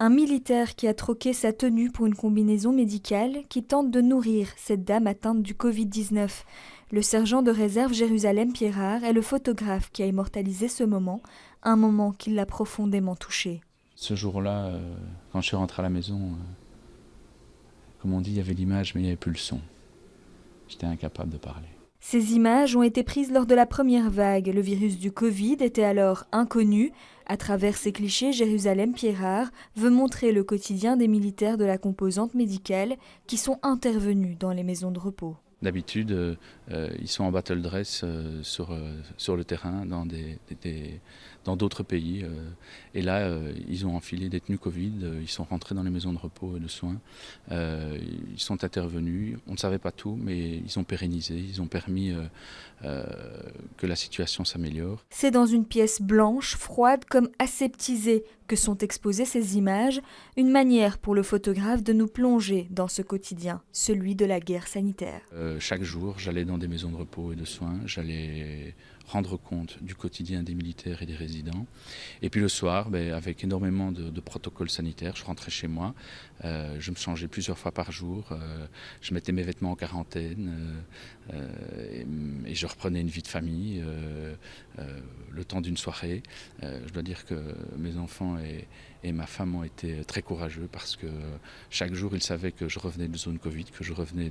Un militaire qui a troqué sa tenue pour une combinaison médicale qui tente de nourrir cette dame atteinte du Covid-19. Le sergent de réserve Jérusalem Pierrard est le photographe qui a immortalisé ce moment, un moment qui l'a profondément touché. Ce jour-là, quand je suis rentré à la maison, comme on dit, il y avait l'image mais il n'y avait plus le son. J'étais incapable de parler. Ces images ont été prises lors de la première vague. Le virus du Covid était alors inconnu. À travers ces clichés, Jérusalem Pierrard veut montrer le quotidien des militaires de la composante médicale qui sont intervenus dans les maisons de repos. D'habitude, ils sont en battle dress sur le terrain dans d'autres pays. Et là, ils ont enfilé des tenues Covid, ils sont rentrés dans les maisons de repos et de soins. Ils sont intervenus. On ne savait pas tout, mais ils ont pérennisé, ils ont permis que la situation s'améliore. C'est dans une pièce blanche, froide, comme aseptisée que sont exposées ces images, une manière pour le photographe de nous plonger dans ce quotidien, celui de la guerre sanitaire. Chaque jour, j'allais dans des maisons de repos et de soins, j'allais rendre compte du quotidien des militaires et des résidents. Et puis le soir, avec énormément de protocoles sanitaires, je rentrais chez moi, je me changeais plusieurs fois par jour, je mettais mes vêtements en quarantaine et je reprenais une vie de famille le temps d'une soirée. Je dois dire que mes enfants et ma femme ont été très courageux parce que chaque jour ils savaient que je revenais de zone Covid, que je revenais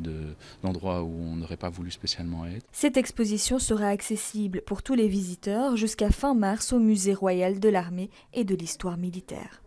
d'endroits où on n'aurait pas voulu spécialement être. Cette exposition sera accessible pour tous les visiteurs jusqu'à fin mars au Musée royal de l'armée et de l'histoire militaire.